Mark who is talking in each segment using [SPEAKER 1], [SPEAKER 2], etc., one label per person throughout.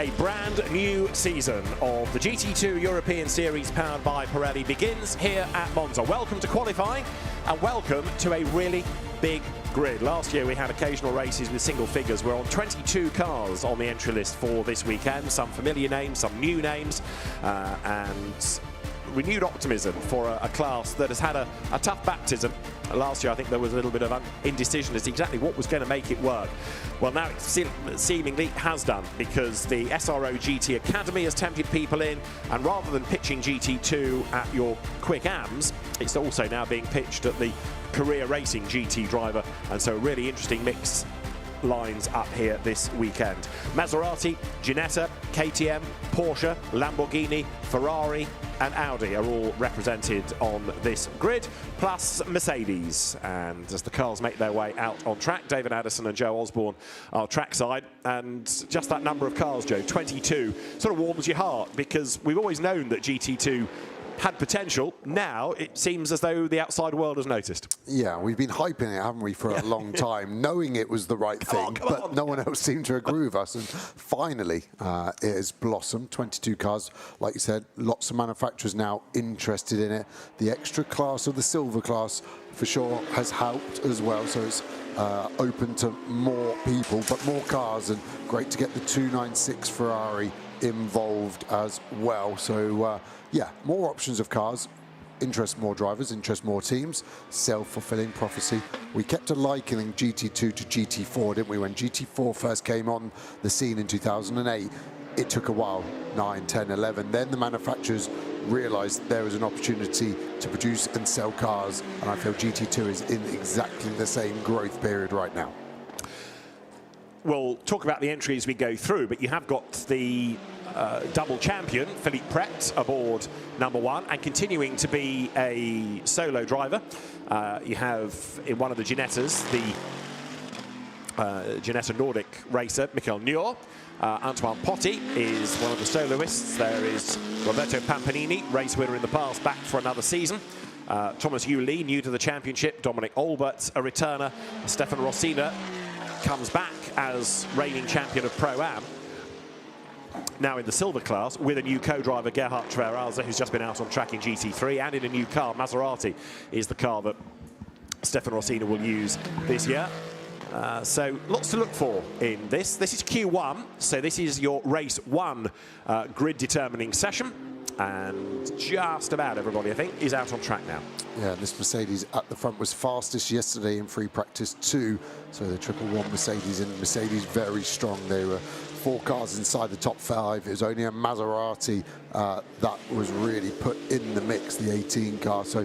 [SPEAKER 1] A brand new season of the GT2 European Series powered by Pirelli begins here at Monza. Welcome to qualifying and welcome to a really big grid. Last year we had occasional races with single figures. We're on 22 cars on the entry list for this weekend. Some familiar names, some new names, and renewed optimism for a class that has had a tough baptism. Last year I think there was a little bit of indecision as to exactly what was going to make it work. Well, now it seemingly has done, because the SRO GT Academy has tempted people in, and rather than pitching GT2 at your quick AMs, it's also now being pitched at the career racing GT driver, and so a really interesting mix lines up here this weekend. Maserati, Ginetta, KTM, Porsche, Lamborghini, Ferrari and Audi are all represented on this grid, plus Mercedes. And as the cars make their way out on track, David Addison and Joe Osborne are trackside, and just that number of cars, Joe, 22, sort of warms your heart, because we've always known that GT2 had potential. Now it seems as though the outside world has noticed.
[SPEAKER 2] Yeah, we've been hyping it, haven't we, for a long time, knowing it was the right thing, but no one else seemed to agree with us. And finally, it has blossomed. 22 cars, like you said, lots of manufacturers now interested in it. The extra class, or the silver class, for sure has helped as well. So it's open to more people, but more cars, and great to get the 296 Ferrari involved as well. So yeah, more options of cars, interest more drivers, interest more teams, self-fulfilling prophecy. We kept likening GT2 to GT4, didn't we? When GT4 first came on the scene in 2008, it took a while, 9, 10, 11. Then the manufacturers realized there was an opportunity to produce and sell cars, and I feel GT2 is in exactly the same growth period right now.
[SPEAKER 1] We'll talk about the entry as we go through, but you have got the double champion, Philippe Pret, aboard #1 and continuing to be a solo driver. You have in one of the Ginettas, the Ginetta Nordic racer, Michael Nuhr. Antoine Potti is one of the soloists. There is Roberto Pampanini, race winner in the past, back for another season. Thomas Uli, new to the championship. Dominic Olbert, a returner. Stefan Rossina comes back as reigning champion of Pro-Am, now in the silver class, with a new co-driver, Gerhard Tveraza, who's just been out on track in GT3, and in a new car. Maserati is the car that Stefan Rossina will use this year. So lots to look for in this. This is Q1, so this is your race 1 grid determining session. And just about everybody, I think, is out on track now.
[SPEAKER 2] Yeah, this Mercedes at the front was fastest yesterday in free practice 2. So the 111 Mercedes, and Mercedes very strong. They were 4 cars inside the top 5. It was only a Maserati that was really put in the mix, the 18 car. So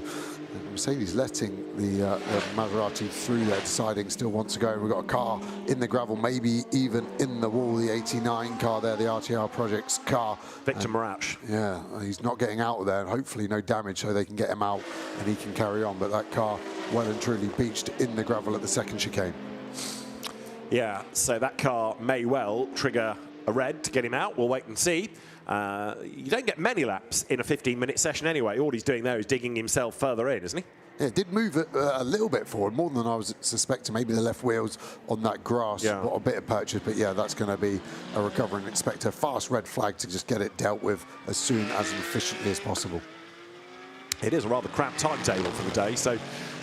[SPEAKER 2] Mercedes letting the Maserati through there, deciding still wants to go. We've got a car in the gravel, maybe even in the wall, the 89 car there, the RTR Projects car.
[SPEAKER 1] Victor Marash.
[SPEAKER 2] Yeah, he's not getting out of there, and hopefully no damage, so they can get him out and he can carry on. But that car well and truly beached in the gravel at the second chicane.
[SPEAKER 1] Yeah, so that car may well trigger a red to get him out. We'll wait and see. You don't get many laps in a 15-minute session anyway. All he's doing there is digging himself further in, isn't he?
[SPEAKER 2] Yeah, it did move a little bit forward, more than I was suspecting. Maybe the left wheels on that grass got a bit of purchase, but yeah, that's going to be a recovery, and expect a fast red flag to just get it dealt with as soon as efficiently as possible.
[SPEAKER 1] It is a rather cramped timetable for the day, so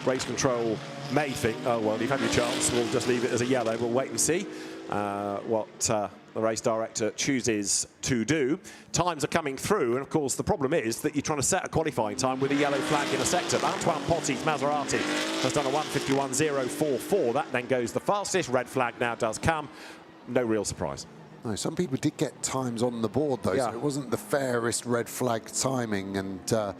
[SPEAKER 1] race control may think, oh, well, you've had your chance, we'll just leave it as a yellow. We'll wait and see what the race director chooses to do. Times are coming through, and of course the problem is that you're trying to set a qualifying time with a yellow flag in a sector. Antoine Potti's Maserati has done a 1:51.044. That then goes the fastest. Red flag now does come. No real surprise.
[SPEAKER 2] No, some people did get times on the board though, so it wasn't the fairest red flag timing, and yeah,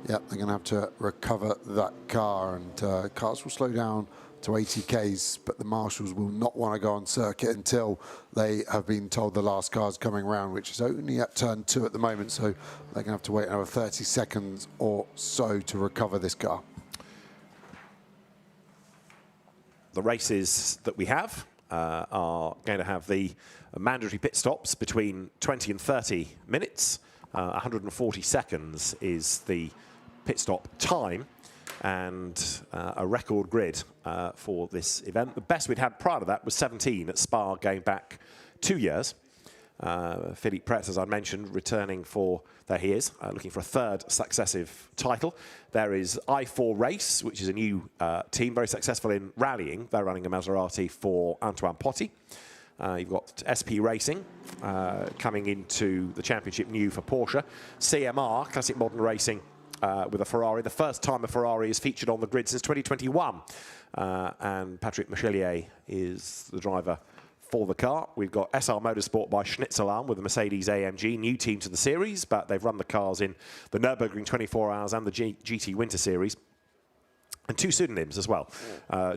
[SPEAKER 2] they're going to have to recover that car, and cars will slow down to 80 Ks, but the marshals will not want to go on circuit until they have been told the last car's coming round, which is only at turn 2 at the moment, so they're going to have to wait another 30 seconds or so to recover this car.
[SPEAKER 1] The races that we have are going to have the mandatory pit stops between 20 and 30 minutes. 140 seconds is the pit stop time, and a record grid for this event. The best we'd had prior to that was 17 at Spa, going back 2 years. Philippe Pretz, as I mentioned, returning for, there he is, looking for a third successive title. There is I4 Race, which is a new team, very successful in rallying. They're running a Maserati for Antoine Potti. You've got SP Racing coming into the championship new for Porsche. CMR, Classic Modern Racing, with a Ferrari. The first time a Ferrari is featured on the grid since 2021. And Patrick Mechelier is the driver for the car. We've got SRO Motorsport by Schnitzelarm with the Mercedes AMG, new team to the series, but they've run the cars in the Nürburgring 24 Hours and the GT Winter Series. And two pseudonyms as well,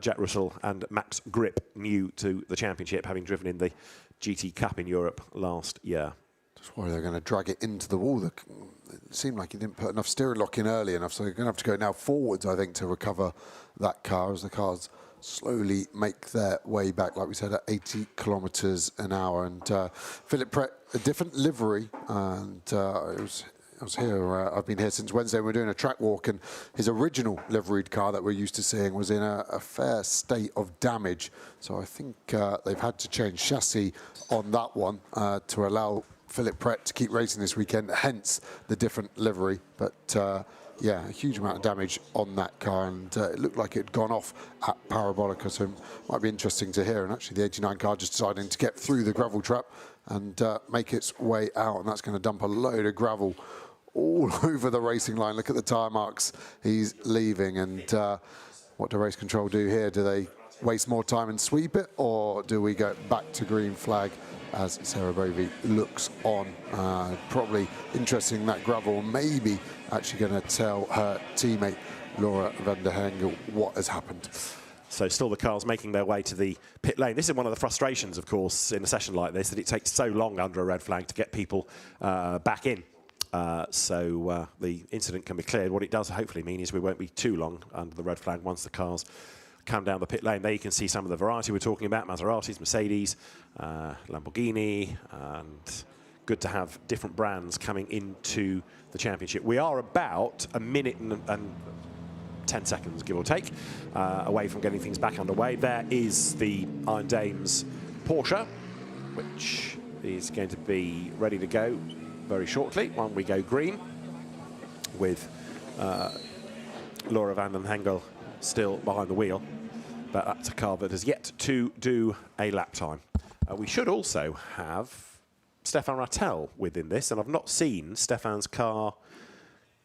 [SPEAKER 1] Jack Russell and Max Grip, new to the championship, having driven in the GT Cup in Europe last year.
[SPEAKER 2] Just worry they're going to drag it into the wall. It seemed like he didn't put enough steering lock in early enough, so they're going to have to go now forwards, I think, to recover that car as the cars slowly make their way back, like we said, at 80 kilometres an hour. And Philippe Pretz, a different livery, and I was here, I've been here since Wednesday. We're doing a track walk, and his original liveried car that we're used to seeing was in a fair state of damage. So I think they've had to change chassis on that one to allow Philippe Pretz to keep racing this weekend, hence the different livery. But yeah, a huge amount of damage on that car, and it looked like it had gone off at Parabolica, so it might be interesting to hear. And actually the 89 car just deciding to get through the gravel trap and make its way out, and that's going to dump a load of gravel all over the racing line. Look at the tyre marks he's leaving. And what do race control do here? Do they waste more time and sweep it, or do we go back to green flag as Sarah Bovey looks on? Probably interesting, that gravel maybe actually going to tell her teammate Laura van der Hengel what has happened.
[SPEAKER 1] So still the cars making their way to the pit lane. This is one of the frustrations, of course, in a session like this, that it takes so long under a red flag to get people back in. So the incident can be cleared. What it does hopefully mean is we won't be too long under the red flag once the cars come down the pit lane. There you can see some of the variety we're talking about: Maseratis, Mercedes, Lamborghini, and good to have different brands coming into the championship. We are about a minute and 10 seconds, give or take, away from getting things back underway. There is the Iron Dames Porsche, which is going to be ready to go very shortly when we go green, with Laura van den Hengel still behind the wheel. But that's a car that has yet to do a lap time. We should also have Stefan Rattel within this, and I've not seen Stefan's car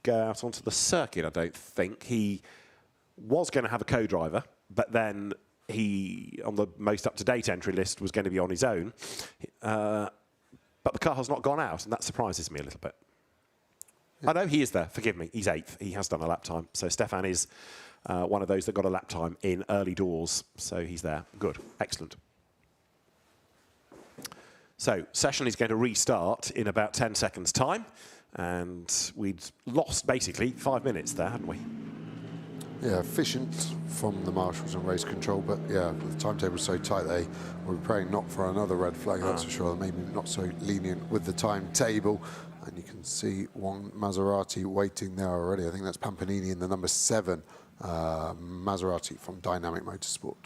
[SPEAKER 1] go out onto the circuit, I don't think. He was going to have a co-driver, but then he, on the most up-to-date entry list, was going to be on his own. But the car has not gone out, and that surprises me a little bit. Yeah. I know he is there, forgive me, he's 8th. He has done a lap time. So Stefan is one of those that got a lap time in early doors. So he's there. Good, excellent. So session is going to restart in about 10 seconds time. And we'd lost basically 5 minutes there, hadn't we?
[SPEAKER 2] Yeah, efficient from the marshals and race control, but yeah, the timetable's so tight they were praying not for another red flag, that's for sure. Maybe not so lenient with the timetable. And you can see one Maserati waiting there already. I think that's Pampanini in the number 7 Maserati from Dynamic Motorsport.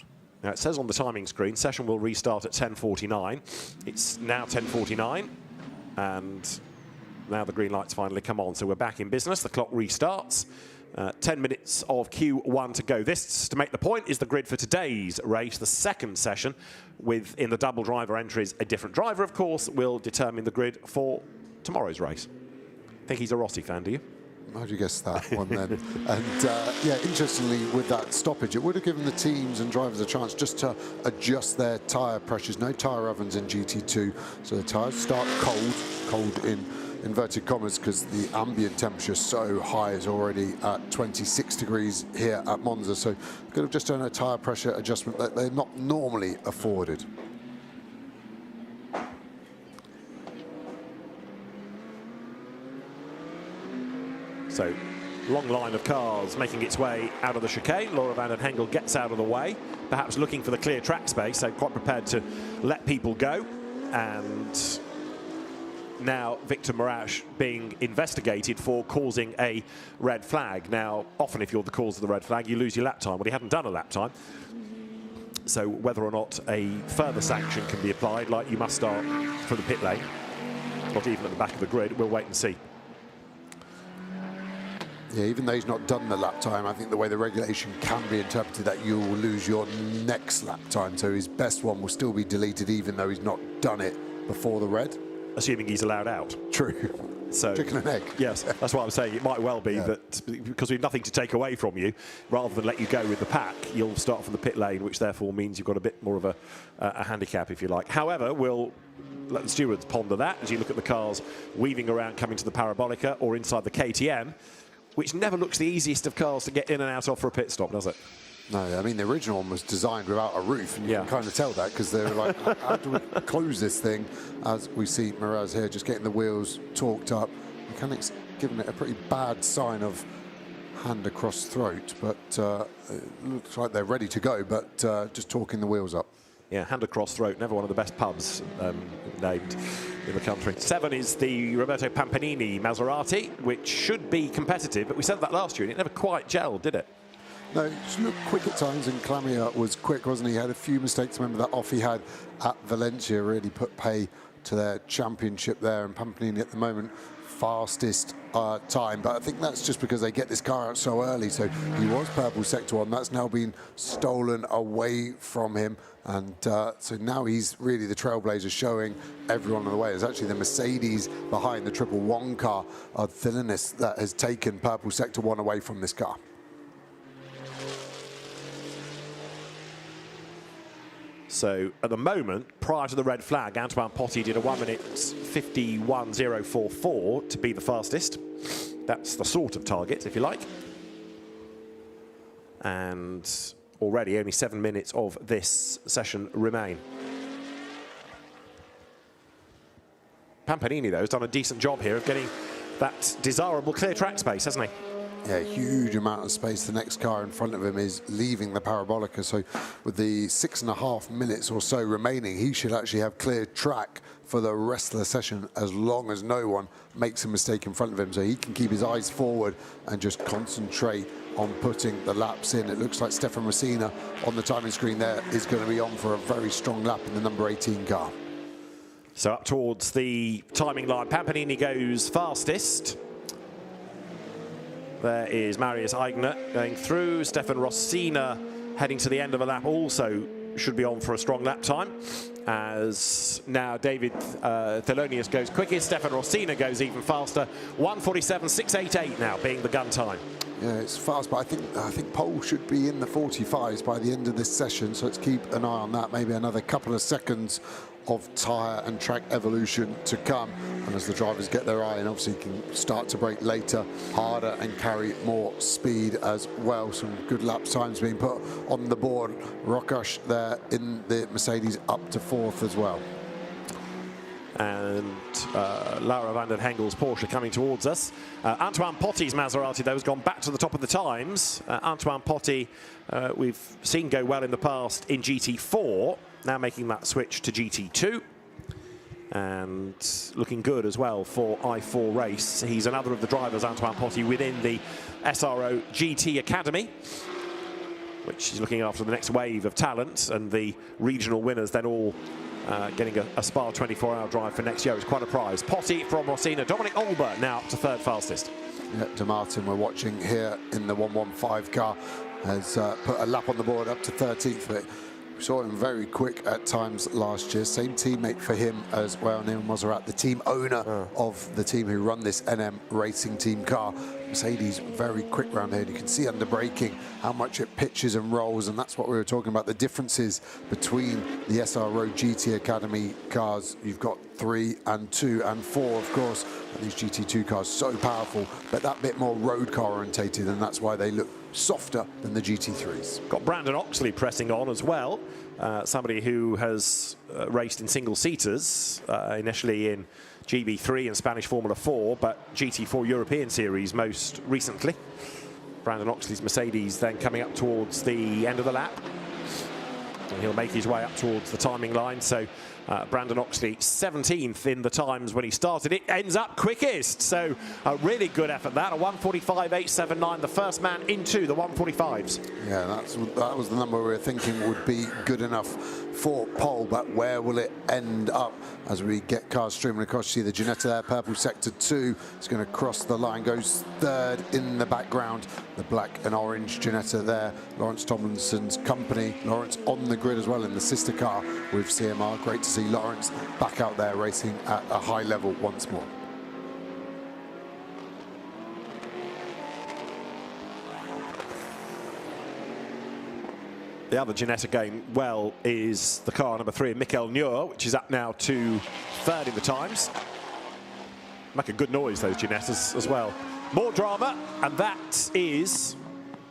[SPEAKER 1] Now it says on the timing screen, session will restart at 10:49. It's now 10:49, and now the green light's finally come on. So we're back in business. The clock restarts. 10 minutes of Q1 to go. This, to make the point, is the grid for today's race, the second session, with, in the double driver entries, a different driver, of course, will determine the grid for tomorrow's race. I think he's a Rossi fan, do you?
[SPEAKER 2] How'd you guess that one then? And yeah, interestingly, with that stoppage, it would have given the teams and drivers a chance just to adjust their tyre pressures. No tyre ovens in GT2, so the tyres start cold in inverted commas, because the ambient temperature is so high, is already at 26 degrees here at Monza. So could have just done a tyre pressure adjustment that they're not normally afforded.
[SPEAKER 1] So, long line of cars making its way out of the chicane. Laura van den Hengel gets out of the way, perhaps looking for the clear track space, so quite prepared to let people go. And now Victor Marash being investigated for causing a red flag. Now, often if you're the cause of the red flag, you lose your lap time. Well, he hadn't done a lap time. So whether or not a further sanction can be applied, like you must start from the pit lane, not even at the back of the grid, we'll wait and see.
[SPEAKER 2] Yeah, even though he's not done the lap time, I think the way the regulation can be interpreted that you will lose your next lap time. So his best one will still be deleted even though he's not done it before the red.
[SPEAKER 1] Assuming he's allowed out.
[SPEAKER 2] True. So, chicken and egg.
[SPEAKER 1] Yes, that's what I'm saying. It might well be that because we've nothing to take away from you, rather than let you go with the pack, you'll start from the pit lane, which therefore means you've got a bit more of a handicap, if you like. However, we'll let the stewards ponder that as you look at the cars weaving around, coming to the Parabolica or inside the KTM, which never looks the easiest of cars to get in and out of for a pit stop, does it?
[SPEAKER 2] No, I mean, the original one was designed without a roof, and you can kind of tell that because they were like, how do we close this thing? As we see Miraz here just getting the wheels torqued up. Mechanics giving it a pretty bad sign of hand across throat, but it looks like they're ready to go, but just torquing the wheels up.
[SPEAKER 1] Yeah, hand across throat, never one of the best pubs named in the country. 7 is the Roberto Pampanini Maserati, which should be competitive, but we said that last year and it never quite gelled, did it?
[SPEAKER 2] No, it looked quick at times, and Clamia was quick, wasn't he? He had a few mistakes. Remember that off he had at Valencia really put pay to their championship there, and Pampanini at the moment fastest time, but I think that's just because they get this car out so early. So he was purple sector 1, that's now been stolen away from him, and so now he's really the trailblazer, showing everyone on the way. It's actually the Mercedes behind the 111 car of Thilinis that has taken purple sector 1 away from this car.
[SPEAKER 1] So at the moment, prior to the red flag, Antoine Potti did a 1 minute 51.044 to be the fastest. That's the sort of target, if you like. And already only 7 minutes of this session remain. Pampanini, though, has done a decent job here of getting that desirable clear track space, hasn't he?
[SPEAKER 2] Yeah, huge amount of space. The next car in front of him is leaving the Parabolica, so with the 6.5 minutes or so remaining, he should actually have clear track for the rest of the session as long as no one makes a mistake in front of him, so he can keep his eyes forward and just concentrate on putting the laps in. It looks like Stefan Rosina on the timing screen there is going to be on for a very strong lap in the number 18 car.
[SPEAKER 1] So up towards the timing line, Pampanini goes fastest. There is Marius Eigner going through. Stefan Rosina heading to the end of a lap also should be on for a strong lap time. As now David Thelonius goes quickest, Stefan Rosina goes even faster. 1:47.688 now being the gun time.
[SPEAKER 2] Yeah, it's fast, but I think Pole should be in the 45s by the end of this session, so let's keep an eye on that. Maybe another couple of seconds of tyre and track evolution to come, and as the drivers get their eye and obviously can start to brake later, harder, and carry more speed as well. Some good lap times being put on the board. Rokash there in the Mercedes up to 4th as well.
[SPEAKER 1] And Laura van den Hengel's Porsche coming towards us. Antoine Potti's Maserati, though, has gone back to the top of the times. Antoine Potti, we've seen go well in the past in GT4, now making that switch to GT2. And looking good as well for I4 race. He's another of the drivers, Antoine Potti, within the SRO GT Academy, which is looking after the next wave of talent, and the regional winners then all getting a Spa 24-hour drive for next year. It's quite a prize. Potti from Rosina. Dominic Olber now up to 3rd fastest.
[SPEAKER 2] Yeah, De Martin we're watching here in the 115 car has put a lap on the board up to 13th. But we saw him very quick at times last year. Same teammate for him as well, Neil Moserat, the team owner of the team who run this NM racing team car. Mercedes very quick round here. You can see under braking how much it pitches and rolls, and that's what we were talking about, the differences between the SRO GT Academy cars. You've got 3 and 2 and 4, of course, and these GT2 cars so powerful, but that bit more road car orientated, and that's why they look softer than the GT3s.
[SPEAKER 1] Got Brandon Oxley pressing on as well, somebody who has raced in single-seaters, initially in GB3 and Spanish Formula 4, but GT4 European Series most recently. Brandon Oxley's Mercedes then coming up towards the end of the lap, and he'll make his way up towards the timing line. So Brandon Oxley 17th in the times when he started. It ends up quickest, so a really good effort that, a 1:45.879, the first man into the 1:45s.
[SPEAKER 2] Yeah, that was the number we were thinking would be good enough for pole, but where will it end up as we get cars streaming across? You see the Ginetta there, purple sector 2, it's going to cross the line, goes third in the background, the black and orange Ginetta there, Lawrence Tomlinson's company, Lawrence on the grid as well in the sister car with CMR. Great to see Lawrence back out there racing at a high level once more.
[SPEAKER 1] The other Ginetta going well is the car number 3, Mikel Nuhr, which is up now to third in the times. Make a good noise, those Ginettas as well. More drama, and that is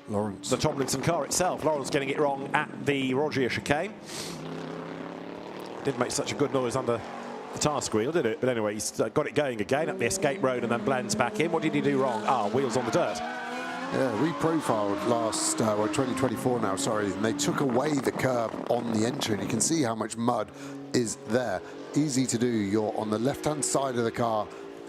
[SPEAKER 2] Lawrence.
[SPEAKER 1] The Tomlinson car itself. Lawrence getting it wrong at the Rogier chicane. Didn't make such a good noise under the tyre squeal, did it? But anyway, he's got it going again up the escape road and then blends back in. What did he do wrong? Wheels on the dirt.
[SPEAKER 2] Yeah, we profiled last, 2024 now, sorry, and they took away the curb on the entry, and you can see how much mud is there. Easy to do. You're on the left-hand side of the car,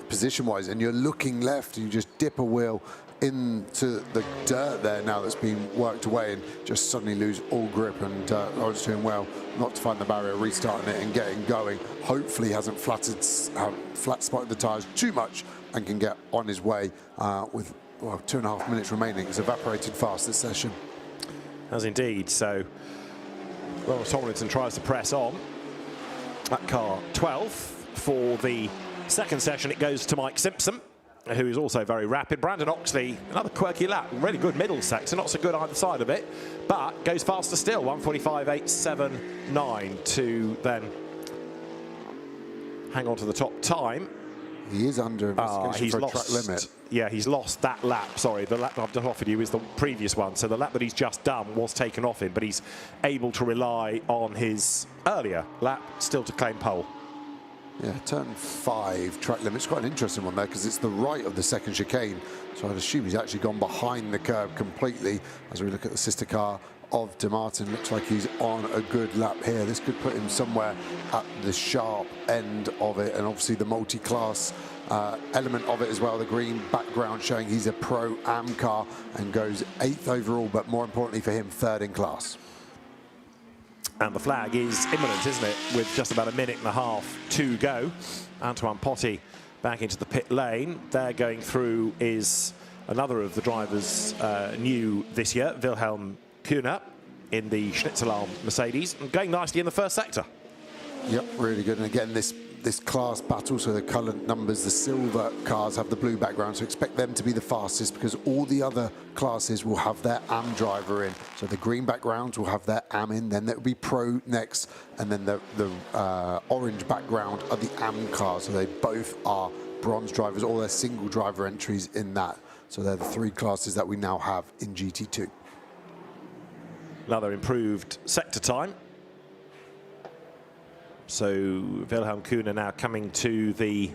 [SPEAKER 2] position-wise, and you're looking left, and you just dip a wheel into the dirt there now that's been worked away, and just suddenly lose all grip. And Lawrence doing well not to find the barrier, restarting it and getting going. Hopefully hasn't flat spotted the tyres too much and can get on his way with 2.5 minutes remaining. It's evaporated fast this session.
[SPEAKER 1] As indeed. So Lawrence Tomlinson tries to press on. That car 12th for the second session. It goes to Mike Simpson, who is also very rapid. Brandon Oxley, another quirky lap, really good middle sector, not so good either side of it, but goes faster still, 1:45.879 to then hang on to the top time.
[SPEAKER 2] He is under investigation for a track limit.
[SPEAKER 1] Yeah, he's lost that lap. Sorry, the lap I've just offered you is the previous one. So the lap that he's just done was taken off him, but he's able to rely on his earlier lap still to claim pole.
[SPEAKER 2] Yeah, turn 5 track limit. It's quite an interesting one there because it's the right of the second chicane. So I'd assume he's actually gone behind the curb completely. As we look at the sister car of De Martin, looks like he's on a good lap here. This could put him somewhere at the sharp end of it, and obviously the multi-class element of it as well. The green background showing he's a Pro-Am car and goes 8th overall, but more importantly for him, 3rd in class.
[SPEAKER 1] And the flag is imminent, isn't it? With just about 1.5 minutes to go. Antoine Potty back into the pit lane. There going through is another of the drivers new this year, Wilhelm Kühne in the Schnitzelarm Mercedes, and going nicely in the first sector.
[SPEAKER 2] Yep, really good. And again, this class battle, so the coloured numbers, the silver cars have the blue background, so expect them to be the fastest because all the other classes will have their AM driver in. So the green backgrounds will have their AM in, then there will be Pro next, and then the orange background are the AM cars, so they both are bronze drivers, all their single driver entries in that. So they're the 3 classes that we now have in GT2.
[SPEAKER 1] Another improved sector time. So Wilhelm Kühne now coming to the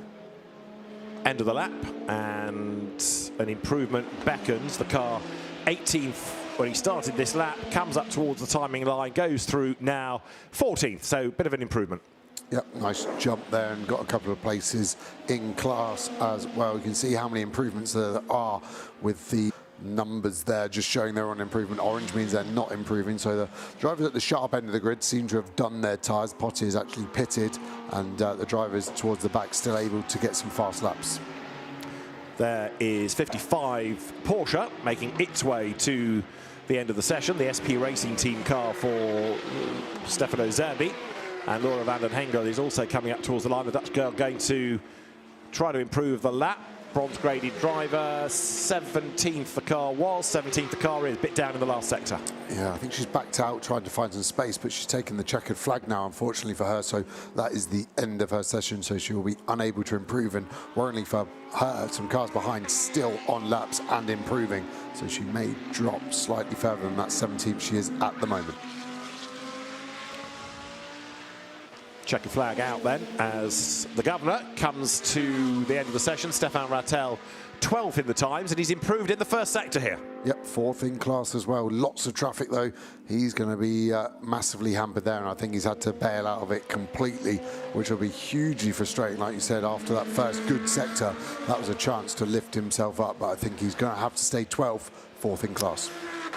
[SPEAKER 1] end of the lap, and an improvement beckons. The car 18th when he started this lap, comes up towards the timing line, goes through now 14th, so a bit of an improvement.
[SPEAKER 2] Yep, nice jump there, and got a couple of places in class as well. You can see how many improvements there are with the numbers there just showing they're on improvement. Orange means they're not improving, so the drivers at the sharp end of the grid seem to have done their tyres. Potty is actually pitted, and the drivers towards the back still able to get some fast laps.
[SPEAKER 1] There is 55 Porsche making its way to the end of the session, the SP Racing Team car for Stefano Zerbi, and Laura van den Hengel is also coming up towards the line. The Dutch girl going to try to improve the lap. Bronze graded driver, 17th the car was, 17th the car is, a bit down in the last sector.
[SPEAKER 2] Yeah, I think she's backed out trying to find some space, but she's taken the checkered flag now, unfortunately for her, so that is the end of her session, so she will be unable to improve, and worryingly for her, some cars behind still on laps and improving, so she may drop slightly further than that 17th she is at the moment.
[SPEAKER 1] checkered flag out then as the governor comes to the end of the session. Stefan Rattel 12th in the times, and he's improved in the first sector here.
[SPEAKER 2] Yep, 4th in class as well. Lots of traffic though. He's going to be massively hampered there, and I think he's had to bail out of it completely, which will be hugely frustrating. Like you said, after that first good sector, that was a chance to lift himself up, but I think he's going to have to stay 12th, 4th in class.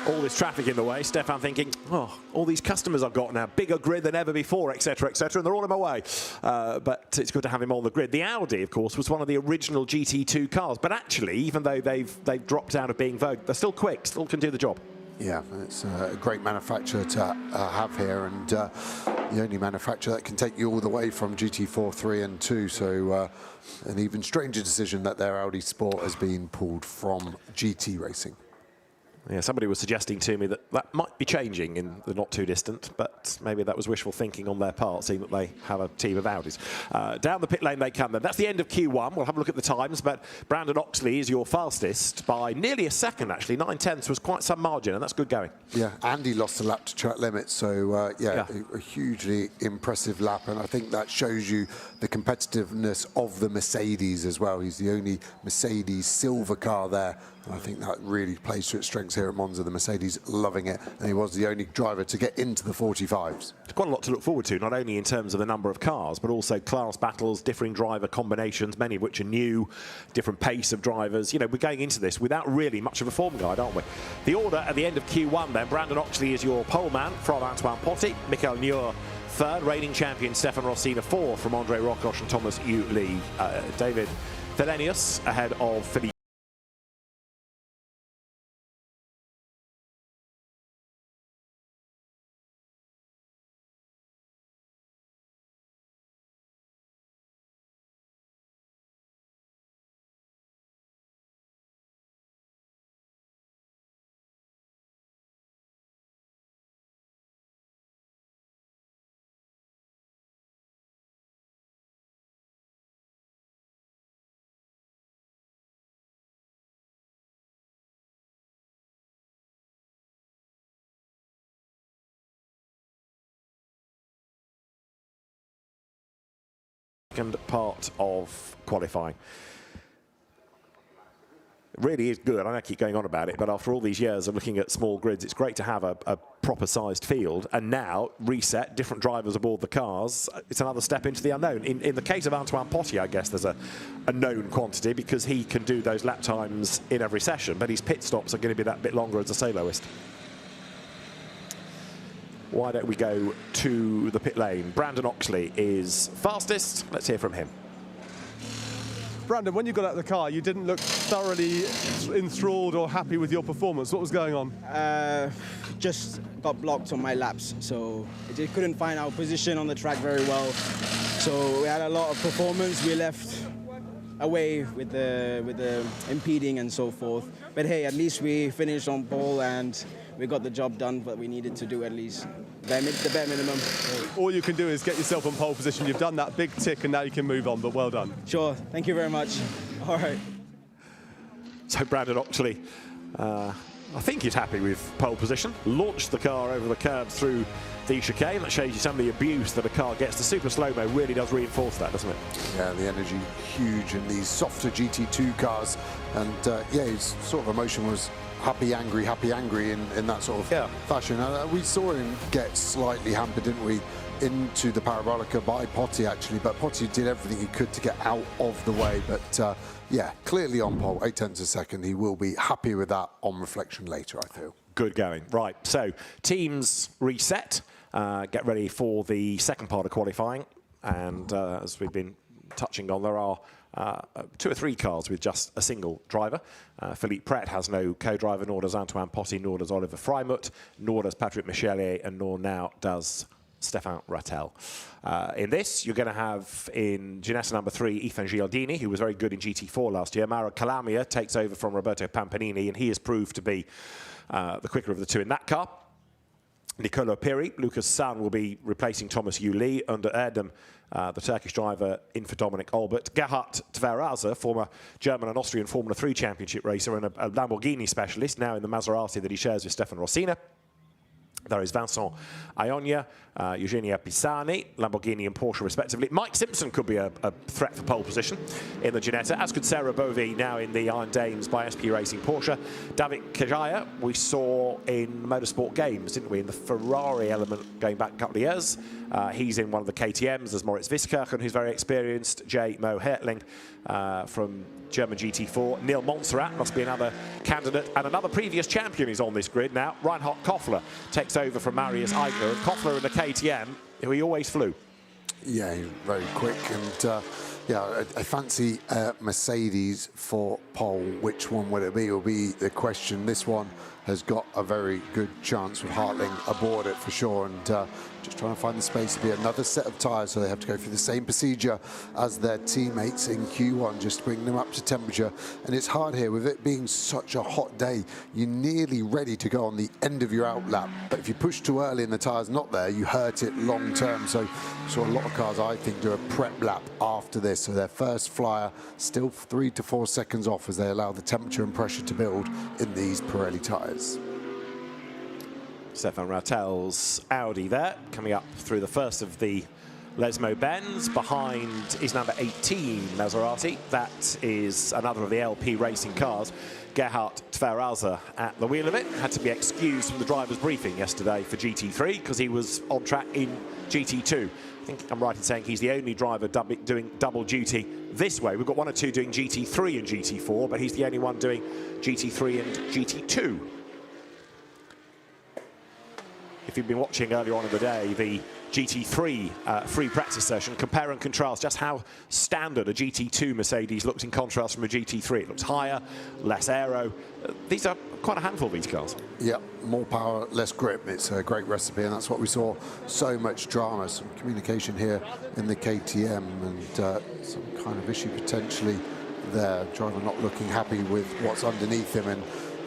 [SPEAKER 1] All this traffic in the way, Stefan thinking, oh, all these customers I've got now, bigger grid than ever before, etc., and they're all in my way. But it's good to have him on the grid. The Audi, of course, was one of the original GT2 cars, but actually, even though they've dropped out of being vogue, they're still quick, still can do the job. Yeah,
[SPEAKER 2] it's a great manufacturer to have here, and the only manufacturer that can take you all the way from GT4, 3 and 2, so an even stranger decision that their Audi Sport has been pulled from GT racing.
[SPEAKER 1] Yeah, somebody was suggesting to me that that might be changing in the not too distant, but maybe that was wishful thinking on their part, seeing that they have a team of Audis. Down the pit lane they come then. That's the end of Q1. We'll have a look at the times, but Brandon Oxley is your fastest by nearly a second, actually. 9/10 was quite some margin, and that's good going.
[SPEAKER 2] Yeah, Andy lost a lap to track limits, so yeah, a hugely impressive lap, and I think that shows you the competitiveness of the Mercedes as well. He's the only Mercedes silver car there, and I think that really plays to its strengths here at Monza. The Mercedes loving it, and he was the only driver to get into the 45s.
[SPEAKER 1] It's quite a lot to look forward to, not only in terms of the number of cars, but also class battles, differing driver combinations, many of which are new, different pace of drivers. You know, we're going into this without really much of a form guide, aren't we? The order at the end of Q1 then, Brandon Oxley is your pole man from Antoine Potti, Michael Nuhr third, reigning champion Stefan Rossina fourth from Andre Rocoche and Thomas Lee. David Thelenius ahead of Philippe. Second part of qualifying. It really is good. I know I keep going on about it, but after all these years of looking at small grids, it's great to have a proper sized field. And now, reset, different drivers aboard the cars, it's another step into the unknown. In the case of Antoine Potti, I guess there's a known quantity because he can do those lap times in every session, but his pit stops are going to be that bit longer as a soloist. Why don't we go to the pit lane? Brandon Oxley is fastest. Let's hear from him.
[SPEAKER 3] Brandon, when you got out of the car, you didn't look thoroughly enthralled or happy with your performance. What was going on?
[SPEAKER 4] Just got blocked on my laps, so it just couldn't find our position on the track very well. So we had a lot of performance. We left away with the impeding and so forth. But hey, at least we finished on pole and we got the job done, but we needed to do at least the bare minimum.
[SPEAKER 3] All you can do is get yourself on pole position. You've done that big tick and now you can move on, but well done.
[SPEAKER 4] Sure, thank you very much. All right.
[SPEAKER 1] So Brandon Oxley, I think he's happy with pole position. Launched the car over the curb through the chicane. That shows you some of the abuse that a car gets. The super slow-mo really does reinforce that, doesn't it?
[SPEAKER 2] Yeah, the energy huge in these softer GT2 cars. And yeah, his sort of emotion was happy, angry in that sort of fashion. We saw him get slightly hampered, didn't we, into the Parabolica by Potti, actually. But Potti did everything he could to get out of the way. But yeah, clearly on pole, 0.8 a second. He will be happy with that on reflection later, I feel.
[SPEAKER 1] Good going. Right, so teams reset. Get ready for the second part of qualifying. And as we've been touching on, there are 2 or 3 cars with just a single driver. Philippe Pret has no co-driver, nor does Antoine Potti, nor does Oliver Freimuth, nor does Patrick Michelier, and nor now does Stefan Rattel. In this, you're going to have in Ginessa number 3, Ethan Gialdini, who was very good in GT4 last year. Mauro Calamia takes over from Roberto Pampanini, and he has proved to be the quicker of the 2 in that car. Nicolo Piri, Lucas San will be replacing Thomas Lee under Erdem, the Turkish driver in for Dominic Albert. Gerhard Tveraza, former German and Austrian Formula 3 championship racer and a Lamborghini specialist, now in the Maserati that he shares with Stefan Rossina. There is Vincent Ionia, Eugenia Pisani, Lamborghini and Porsche respectively. Mike Simpson could be a threat for pole position in the Ginetta, as could Sarah Bovy now in the Iron Dames by SP Racing Porsche. David Kajaya we saw in Motorsport Games, didn't we, in the Ferrari element going back a couple of years. He's in one of the KTMs. There's Moritz Wiskirchen, who's very experienced. J. Mo Hertling from German GT4. Neil Montserrat must be another candidate. And another previous champion is on this grid now. Reinhard Koffler takes over from Marius Eigner. And Koffler in the KTM, who he always flew.
[SPEAKER 2] Yeah, very quick. And yeah, I fancy Mercedes for pole. Which one would it be? Will be the question. This one has got a very good chance with Hartling aboard it for sure. And just trying to find the space to be another set of tyres, so they have to go through the same procedure as their teammates in Q1, just to bring them up to temperature. And it's hard here with it being such a hot day. You're nearly ready to go on the end of your out lap, but if you push too early and the tyre's not there, you hurt it long term. So a lot of cars, I think, do a prep lap after this. So their first flyer still 3 to 4 seconds off as they allow the temperature and pressure to build in these Pirelli tyres.
[SPEAKER 1] Stefan Rattel's Audi there, coming up through the first of the Lesmo bends. Behind is number 18, Maserati. That is another of the LP racing cars. Gerhard Tverhauser at the wheel of it. Had to be excused from the driver's briefing yesterday for GT3 because he was on track in GT2. I think I'm right in saying he's the only driver doing double duty this way. We've got one or two doing GT3 and GT4, but he's the only one doing GT3 and GT2. If you've been watching earlier on in the day, the GT3 free practice session, compare and contrast just how standard a GT2 Mercedes looks in contrast from a GT3. It looks higher, less aero. These are quite a handful, these cars.
[SPEAKER 2] Yeah, more power, less grip. It's a great recipe, and that's what we saw. So much drama, some communication here in the KTM, and some kind of issue potentially there. Driver not looking happy with what's underneath him, and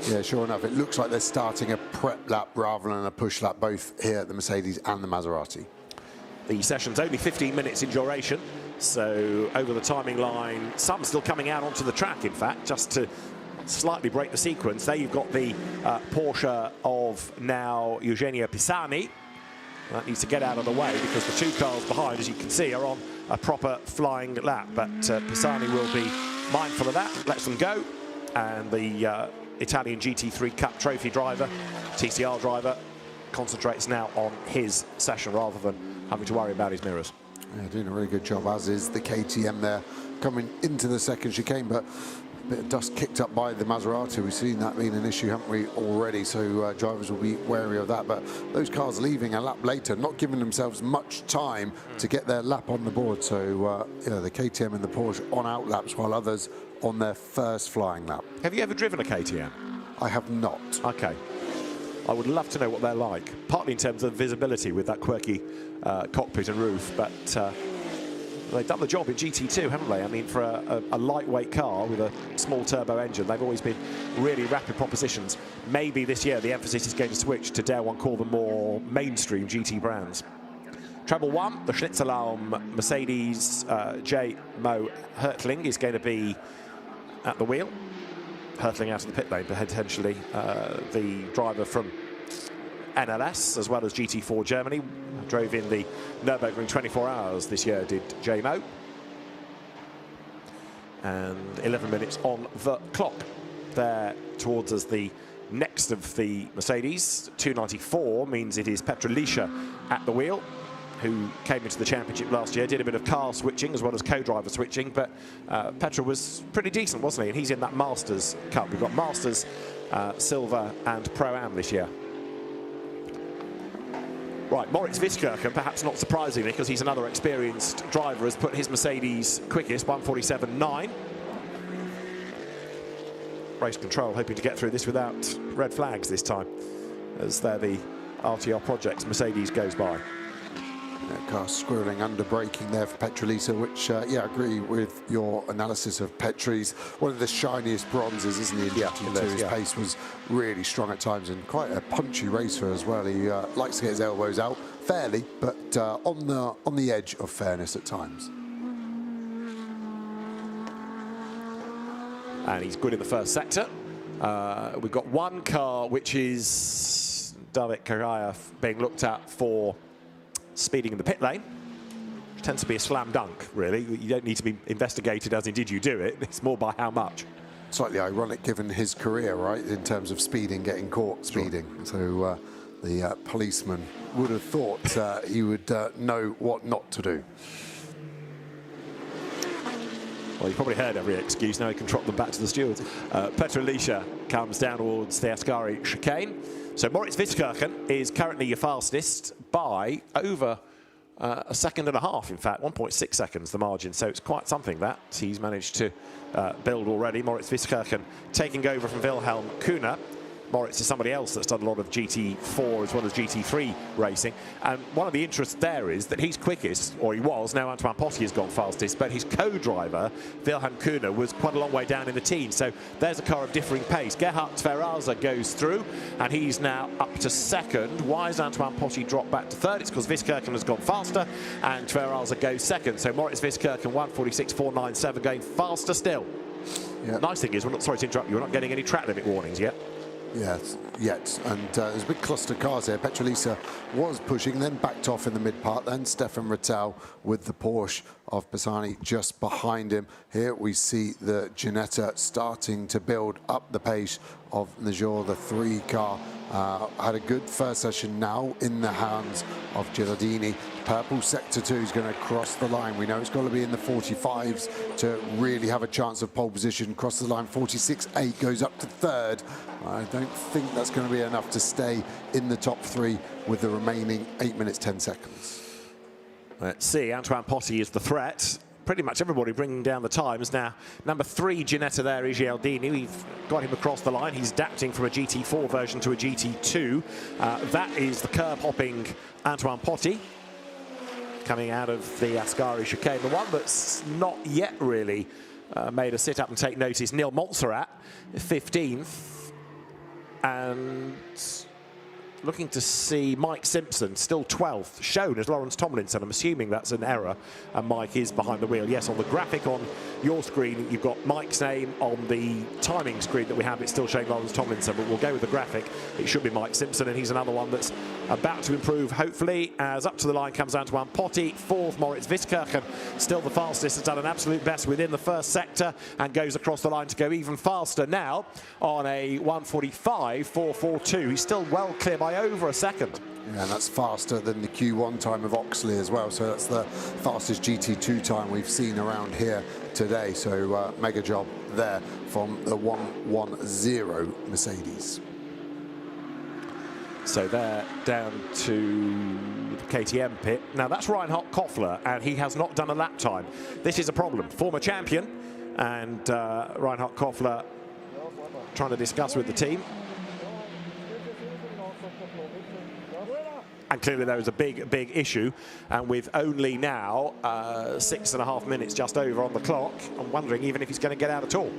[SPEAKER 2] yeah, sure enough, it looks like they're starting a prep lap rather than a push lap, both here at the Mercedes and the Maserati.
[SPEAKER 1] The session's only 15 minutes in duration, so over the timing line, some still coming out onto the track, in fact, just to slightly break the sequence. There you've got the Porsche of now Eugenia Pisani. That needs to get out of the way because the two cars behind, as you can see, are on a proper flying lap. But Pisani will be mindful of that, lets them go. And the Italian GT3 Cup trophy driver, TCR driver, concentrates now on his session rather than having to worry about his mirrors.
[SPEAKER 2] Yeah, doing a really good job, as is the KTM there, coming into the second chicane, but a bit of dust kicked up by the Maserati. We've seen that being an issue, haven't we, already? So drivers will be wary of that. But those cars leaving a lap later, not giving themselves much time to get their lap on the board. So yeah, the KTM and the Porsche on out laps, while others on their first flying lap.
[SPEAKER 1] Have you ever driven a KTM?
[SPEAKER 2] I have not.
[SPEAKER 1] Okay. I would love to know what they're like, partly in terms of visibility with that quirky cockpit and roof, but they've done the job in GT2, haven't they? I mean, for a lightweight car with a small turbo engine, they've always been really rapid propositions. Maybe this year the emphasis is going to switch to, dare one call them, more mainstream GT brands. Treble one, the Schnitzelalm Mercedes J. Mo Hertling is going to be at the wheel. Hertling out of the pit lane, but potentially the driver from NLS as well as GT4 Germany. Drove in the Nürburgring 24 hours this year, did J. Mo. And 11 minutes on the clock. There towards us, the next of the Mercedes. 294 means it is Petra Lisha at the wheel, who came into the championship last year, did a bit of car switching as well as co-driver switching, but Petra was pretty decent, wasn't he? And he's in that Masters Cup. We've got Masters, Silver and Pro-Am this year. Right, Moritz Wiskirchen, perhaps not surprisingly, because he's another experienced driver, has put his Mercedes quickest, 1:47.9. Race control hoping to get through this without red flags this time, as they're the RTR projects Mercedes goes by.
[SPEAKER 2] Car squirreling under braking there for Petrolisa, which, yeah, I agree with your analysis of Petri's. One of the shiniest bronzes, isn't he?
[SPEAKER 1] Yeah,
[SPEAKER 2] his pace was really strong at times and quite a punchy racer as well. He likes to get his elbows out fairly, but on the edge of fairness at times.
[SPEAKER 1] And he's good in the first sector. We've got one car which is David Karayev being looked at for speeding in the pit lane. Which tends to be a slam dunk, really. You don't need to be investigated as in did you do it. It's more by how much.
[SPEAKER 2] Slightly ironic given his career, right, in terms of speeding, getting caught speeding. Sure. So the policeman would have thought he would know what not to do.
[SPEAKER 1] Well, you probably heard every excuse. Now he can trot them back to the stewards. Pirelli comes down towards the Ascari chicane. So Moritz Wieskirchen is currently your fastest by over a second and a half, in fact, 1.6 seconds the margin. So it's quite something that he's managed to build already. Moritz Wieskirchen taking over from Wilhelm Kuhne. Moritz is somebody else that's done a lot of GT4 as well as GT3 racing. And one of the interests there is that he's quickest, or he was, now Antoine Potti has gone fastest, but his co-driver, Wilhelm Kuhne, was quite a long way down in the teens. So there's a car of differing pace. Gerhard Tveraza goes through, and he's now up to second. Why has Antoine Potti dropped back to third? It's because Wieskirchen has gone faster, and Tveraza goes second. So Moritz Wieskirchen, 1:46.497, going faster still. Yeah. Nice thing is, we're not, sorry to interrupt you, we're not getting any track limit warnings yet.
[SPEAKER 2] Yes, yet, and there's a big cluster of cars here. Pirelli was pushing, then backed off in the mid part. Then Stefan Rattel with the Porsche of Pisani just behind him. Here we see the Ginetta starting to build up the pace of Najor, the 3 car. Had a good first session, now in the hands of Gilardini. Purple sector 2 is going to cross the line. We know it's got to be in the 45s to really have a chance of pole position. Cross the line, 46.8 goes up to third. I don't think that's going to be enough to stay in the top 3 with the remaining 8 minutes 10 seconds.
[SPEAKER 1] Let's see, Antoine Potti is the threat. Pretty much everybody bringing down the times now. Number 3 Ginetta there is Gialdini. We've got him across the line. He's adapting from a GT4 version to a GT2. That is the curb-hopping Antoine Potti coming out of the Ascari chicane. The one that's not yet really made a sit up and take notice, Neil Montserrat, 15th. And looking to see Mike Simpson, still 12th, shown as Lawrence Tomlinson. I'm assuming that's an error, and Mike is behind the wheel. Yes, on the graphic on your screen, you've got Mike's name. On the timing screen that we have, it's still showing Lawrence Tomlinson, but we'll go with the graphic. It should be Mike Simpson, and he's another one that's about to improve, hopefully, as up to the line comes Antoine Potti. 4th, Moritz Wieskirchen, still the fastest, has done an absolute best within the first sector, and goes across the line to go even faster now on a 1:45.442. He's still well clear by over a second.
[SPEAKER 2] Yeah, and that's faster than the Q1 time of Oxley as well. So that's the fastest GT2 time we've seen around here today. So mega job there from the 110 Mercedes.
[SPEAKER 1] So they're down to the KTM pit. Now that's Reinhard Koffler, and he has not done a lap time. This is a problem. Former champion, and Reinhard Koffler trying to discuss with the team. And clearly there was a big issue, and with only now 6.5 minutes just over on the clock, I'm wondering even if he's going to get out at all.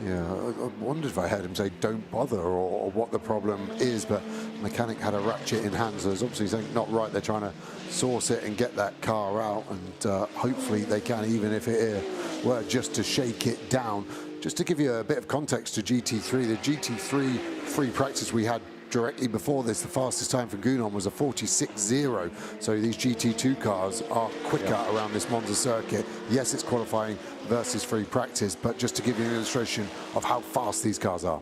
[SPEAKER 2] Yeah, I wondered if I heard him say don't bother or what the problem is, but the mechanic had a ratchet in hand, so there's obviously something not right. They're trying to source it and get that car out, and hopefully they can, even if it were just to shake it down. Just to give you a bit of context to GT3, the GT3 free practice we had directly before this, the fastest time for Gounon was a 46.0. So these GT2 cars are quicker around this Monza circuit. Yes, it's qualifying versus free practice, but just to give you an illustration of how fast these cars are.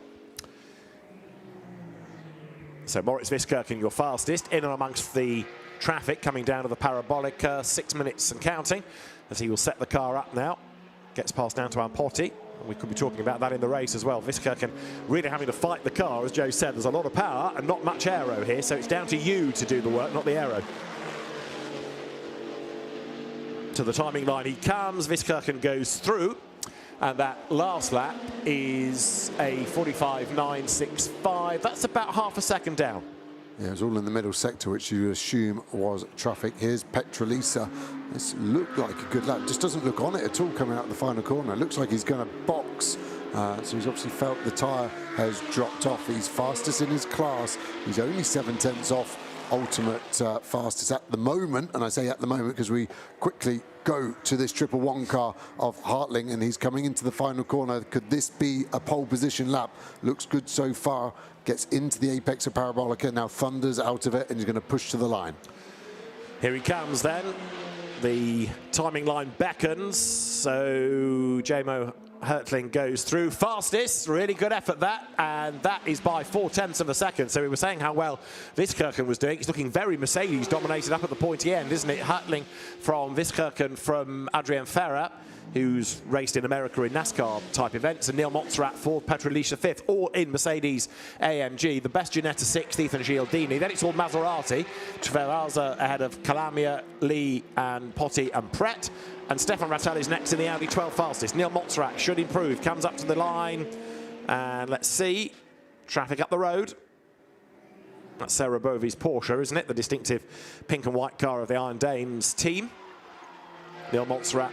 [SPEAKER 1] So Moritz Wieskirchen, your fastest, in and amongst the traffic coming down to the parabolic, 6 minutes and counting, as he will set the car up now. Gets past Antoine Potti. We could be talking about that in the race as well. Wieskirchen really having to fight the car, as Joe said. There's a lot of power and not much aero here, so it's down to you to do the work, not the aero. To the timing line he comes. Wieskirchen goes through, and that last lap is a 45.965. That's about half a second down.
[SPEAKER 2] Yeah, it was all in the middle sector, which you assume was traffic. Here's Pirelli. This looked like a good lap. Just doesn't look on it at all coming out the final corner. It looks like he's going to box. So he's obviously felt the tyre has dropped off. He's fastest in his class. He's only 7/10 off ultimate fastest at the moment. And I say at the moment because we quickly go to this 111 car of Hartling, and he's coming into the final corner. Could this be a pole position lap? Looks good so far. Gets into the apex of Parabolica, now thunders out of it, and he's going to push to the line.
[SPEAKER 1] Here he comes then. The timing line beckons, so JMO Hertling goes through fastest. Really good effort that, and that is by 0.4 of a second. So we were saying how well Wiskirchen was doing. It's looking very Mercedes dominated up at the pointy end, isn't it? Hertling from Wiskirchen from Adrian Ferrer, who's raced in America in NASCAR type events, and Neil Montserrat fourth, Petrolicia fifth, all in Mercedes AMG. The best Ginetta sixth, Ethan Gialdini. Then it's all Maserati. Treviasa ahead of Calamia, Lee and Potti and Pret. And Stefan Rattel is next in the Audi 12 fastest. Neil Montserrat should improve, comes up to the line. And let's see, traffic up the road. That's Sarah Bovey's Porsche, isn't it? The distinctive pink and white car of the Iron Dames team. Neil Montserrat,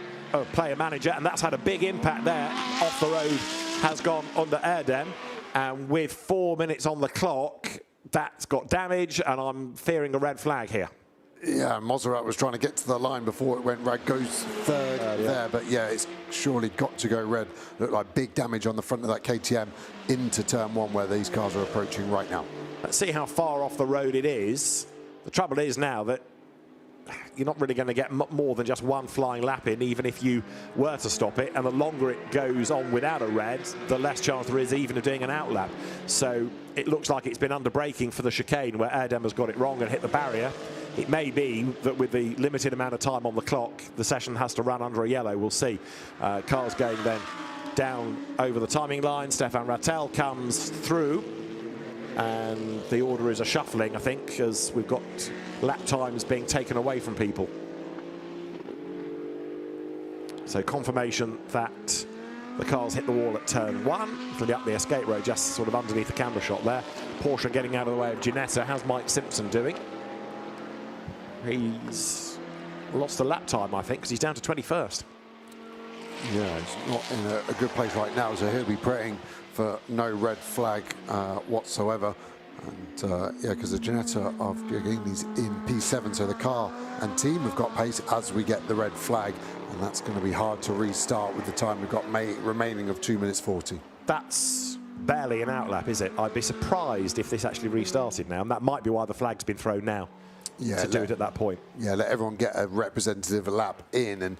[SPEAKER 1] player manager, and that's had a big impact there. Off the road, has gone under Erdem, and with 4 minutes on the clock, that's got damage, and I'm fearing a red flag here.
[SPEAKER 2] Yeah, Montserrat was trying to get to the line before it went red. Goes third there, but yeah, it's surely got to go red. Looked like big damage on the front of that KTM into turn one, where these cars are approaching right now.
[SPEAKER 1] Let's see how far off the road it is. The trouble is now that you're not really going to get more than just one flying lap in, even if you were to stop it. And the longer it goes on without a red, the less chance there is even of doing an out lap. So it looks like it's been under braking for the chicane, where Erdem has got it wrong and hit the barrier. It may be that with the limited amount of time on the clock, the session has to run under a yellow. We'll see. Cars going then down over the timing line. Stefan Rattel comes through, and the order is a shuffling, I think, as we've got lap times being taken away from people. So confirmation that the cars hit the wall at turn one, from up the escape road, just sort of underneath the camera shot there. Porsche getting out of the way of Ginetta. How's Mike Simpson doing? He's lost a lap time, I think, because he's down to 21st.
[SPEAKER 2] Yeah, he's not in a good place right now, so he'll be praying for no red flag whatsoever. And yeah, because the Ginetta of Giardini's in P7, so the car and team have got pace as we get the red flag, and that's going to be hard to restart with the time we've got remaining of 2 minutes 40.
[SPEAKER 1] That's barely an outlap, is it? I'd be surprised if this actually restarted now, and that might be why the flag's been thrown now. Yeah, to do it at that point. Yeah,
[SPEAKER 2] let everyone get a representative lap in, and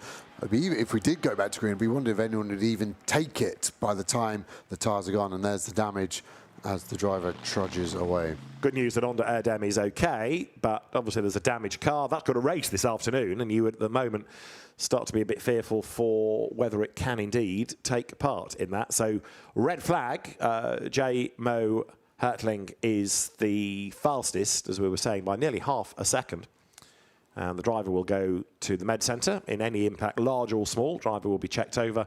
[SPEAKER 2] if we did go back to green, we wondered if anyone would even take it by the time the tyres are gone, and there's the damage as the driver trudges away.
[SPEAKER 1] Good news that Honda Erdem is okay, but obviously there's a damaged car. That's got a race this afternoon, and you would at the moment start to be a bit fearful for whether it can indeed take part in that. So red flag, JMO Hertling is the fastest, as we were saying, by nearly half a second. And the driver will go to the med centre. In any impact, large or small, driver will be checked over.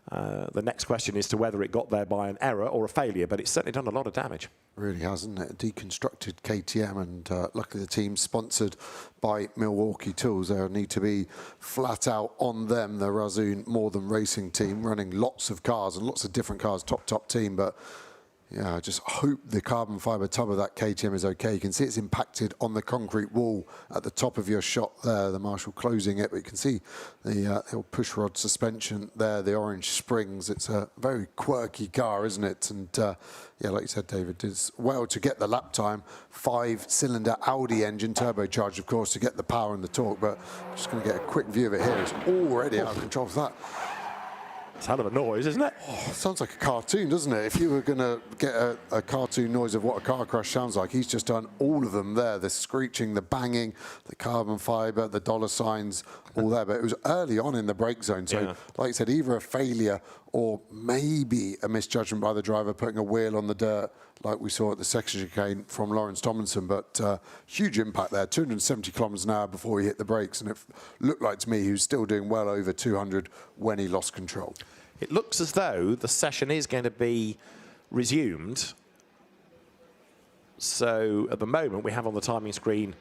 [SPEAKER 1] The next question is to whether it got there by an error or a failure, but it's certainly done a lot of damage.
[SPEAKER 2] Really hasn't it? Deconstructed KTM, and luckily the team's sponsored by Milwaukee Tools. They'll need to be flat out on them, the Razzoon More Than Racing team, running lots of cars and lots of different cars, top team, but yeah, I just hope the carbon fibre tub of that KTM is okay. You can see it's impacted on the concrete wall at the top of your shot there, the Marshal closing it, but you can see the old push rod suspension there, the orange springs. It's a very quirky car, isn't it? And yeah, like you said, David, did well to get the lap time. 5-cylinder Audi engine, turbocharged, of course, to get the power and the torque, but I'm just going to get a quick view of it here. It's already out of control for that.
[SPEAKER 1] It's a hell of a noise, isn't it?
[SPEAKER 2] Oh, sounds like a cartoon, doesn't it? If you were going to get a cartoon noise of what a car crash sounds like, he's just done all of them there. The screeching, the banging, the carbon fibre, the dollar signs, all there. But it was early on in the brake zone. So, like I said, either a failure or maybe a misjudgment by the driver putting a wheel on the dirt, like we saw at the section chicane from Lawrence Tomlinson. But huge impact there, 270 kilometres an hour before he hit the brakes. And it looked like to me he was still doing well over 200 when he lost control.
[SPEAKER 1] It looks as though the session is going to be resumed. So at the moment we have on the timing screen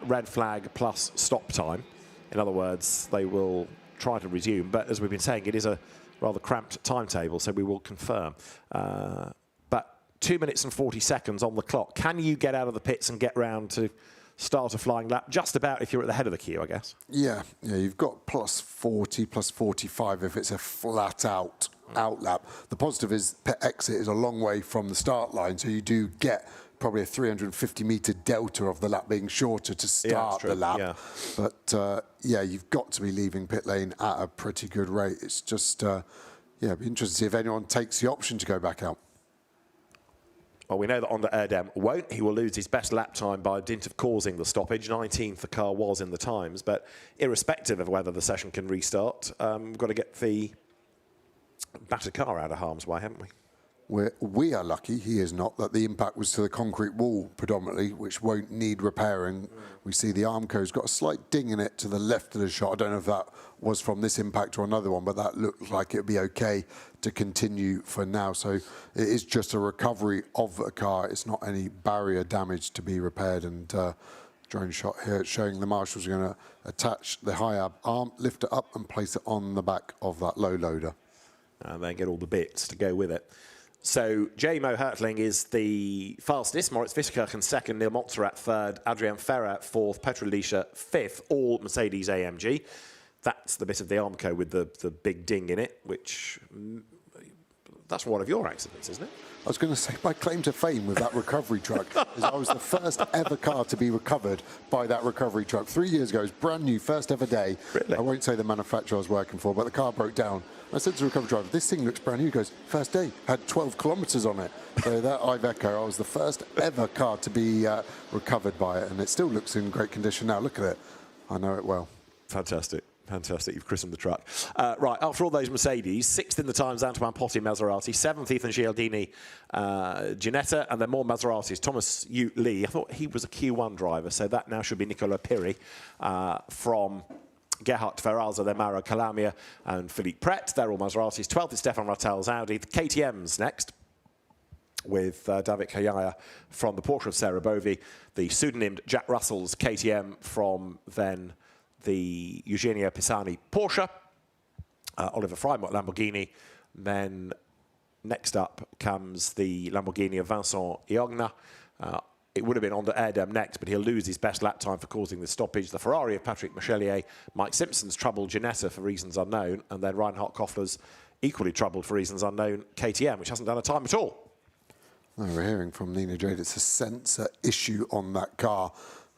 [SPEAKER 1] red flag plus stop time. In other words, they will try to resume. But as we've been saying, it is a rather cramped timetable, so we will confirm. But 2 minutes and 40 seconds on the clock. Can you get out of the pits and get round to start a flying lap, just about if you're at the head of the queue, I guess.
[SPEAKER 2] Yeah, you've got plus 40, plus 45 if it's a flat out lap. The positive is pit exit is a long way from the start line, so you do get probably a 350-metre delta of the lap being shorter to start the lap. Yeah. But you've got to be leaving pit lane at a pretty good rate. It's just, it'd be interesting to see if anyone takes the option to go back out.
[SPEAKER 1] Well, we know that Onder Erdem won't. He will lose his best lap time by dint of causing the stoppage. 19th the car was in the times, but irrespective of whether the session can restart, we've got to get the battered car out of harm's way, haven't we?
[SPEAKER 2] We are lucky, he is not, that the impact was to the concrete wall predominantly, which won't need repairing. We see the Armco's got a slight ding in it to the left of the shot. I don't know if that was from this impact or another one, but that looked like it would be okay to continue for now. So it is just a recovery of a car. It's not any barrier damage to be repaired. And drone shot here showing the marshals are going to attach the high arm, lift it up and place it on the back of that low loader.
[SPEAKER 1] And then get all the bits to go with it. So J-Mo Hertling is the fastest, Moritz Fischerkirchen second, Neil Montserrat third, Adrian Ferrer fourth, Petr Lisha fifth, all Mercedes AMG. That's the bit of the Armco with the big ding in it, which that's one of your accidents, isn't it?
[SPEAKER 2] I was going to say, my claim to fame with that recovery truck is I was the first ever car to be recovered by that recovery truck. 3 years ago, it was brand new, first ever day.
[SPEAKER 1] Really?
[SPEAKER 2] I won't say the manufacturer I was working for, but the car broke down. I said to the recovery driver, this thing looks brand new. He goes, first day, had 12 kilometres on it. So that Iveco, I was the first ever car to be recovered by it, and it still looks in great condition now. Look at it. I know it well.
[SPEAKER 1] Fantastic. Fantastic, you've christened the truck. Right, after all those Mercedes, sixth in the times, Antoine Potti Maserati, seventh Ethan Gialdini Ginetta, and then more Maseratis. Thomas Lee, I thought he was a Q1 driver, so that now should be Nicola Piri from Gerhard Ferralza, then Mauro Calamia and Philippe Pret. They're all Maseratis. 12th is Stefan Rattel's Audi. The KTM's next, with David Kayaya from the Porsche of Sarah Bovy. The pseudonymed Jack Russell's KTM from then the Eugenio Pisani Porsche, Oliver Freimott Lamborghini. Then next up comes the Lamborghini of Vincent Iogna. It would have been Onder Erdem next, but he'll lose his best lap time for causing the stoppage. The Ferrari of Patrick Mechelier, Mike Simpson's troubled Ginetta for reasons unknown, and then Reinhard Koffler's equally troubled for reasons unknown KTM, which hasn't done a time at all.
[SPEAKER 2] No, we're hearing from Nina Jade it's a sensor issue on that car.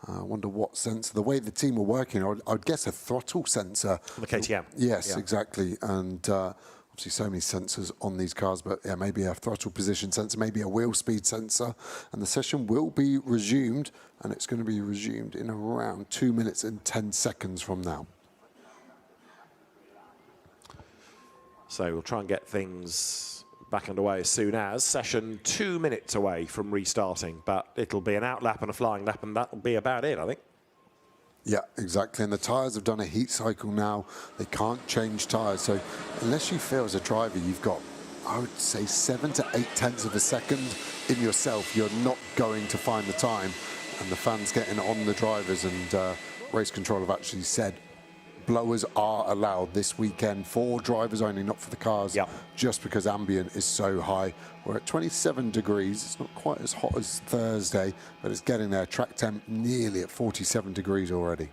[SPEAKER 2] I wonder what sensor. The way the team were working, I'd guess a throttle sensor.
[SPEAKER 1] On the KTM.
[SPEAKER 2] Yes,
[SPEAKER 1] yeah.
[SPEAKER 2] Exactly. And obviously so many sensors on these cars, but yeah, maybe a throttle position sensor, maybe a wheel speed sensor. And the session will be resumed, and it's going to be resumed in around 2 minutes and 10 seconds from now.
[SPEAKER 1] So we'll try and get things back underway as soon as. Session 2 minutes away from restarting, but it'll be an out lap and a flying lap, and that'll be about it, I think.
[SPEAKER 2] Yeah, exactly. And the tyres have done a heat cycle now. They can't change tyres. So unless you feel as a driver you've got, I would say 7 to 8 tenths of a second in yourself, you're not going to find the time. And the fans getting on the drivers, and race control have actually said blowers are allowed this weekend for drivers only, not for the cars, just because ambient is so high. We're at 27 degrees. It's not quite as hot as Thursday, but it's getting there. Track temp nearly at 47 degrees already.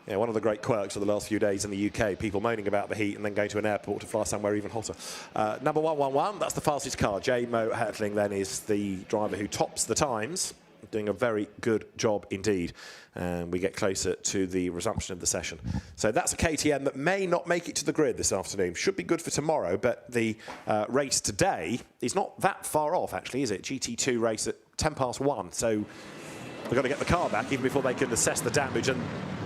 [SPEAKER 1] Yeah, one of the great quirks of the last few days in the UK, people moaning about the heat and then going to an airport to fly somewhere even hotter. Number 111, that's the fastest car. J-Mo Hertling then is the driver who tops the times, doing a very good job indeed. And we get closer to the resumption of the session. So that's a KTM that may not make it to the grid this afternoon. Should be good for tomorrow, but the race today is not that far off, actually, is it? GT2 race at 1:10 So they've got to get the car back even before they can assess the damage and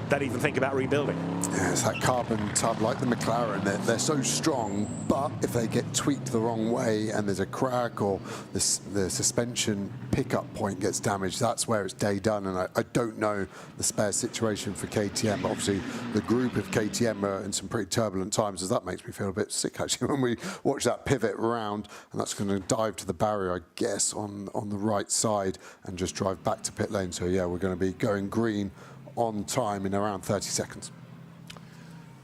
[SPEAKER 1] then even think about rebuilding.
[SPEAKER 2] Yeah, it's that carbon tub like the McLaren. They're so strong, but if they get tweaked the wrong way and there's a crack or the suspension pickup point gets damaged, that's where it's day done. And I don't know the spare situation for KTM, but obviously the group of KTM are in some pretty turbulent times, as that makes me feel a bit sick actually when we watch that pivot round, and that's going to dive to the barrier, I guess, on the right side and just drive back to pit lane. So yeah, we're going to be going green on time in around 30 seconds.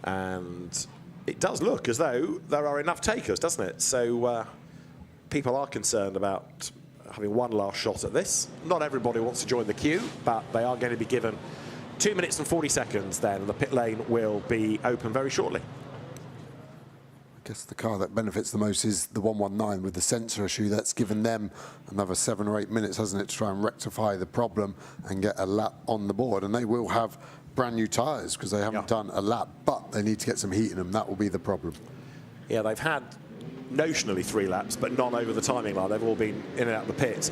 [SPEAKER 1] And it does look as though there are enough takers, doesn't it? So people are concerned about having one last shot at this. Not everybody wants to join the queue, but they are going to be given 2 minutes and 40 seconds then, and the pit lane will be open very shortly.
[SPEAKER 2] I guess the car that benefits the most is the 119 with the sensor issue. That's given them another 7 or 8 minutes, hasn't it, to try and rectify the problem and get a lap on the board. And they will have brand new tyres because they haven't done a lap, but they need to get some heat in them. That will be the problem.
[SPEAKER 1] Yeah, they've had notionally 3 laps, but none over the timing line. They've all been in and out of the pit.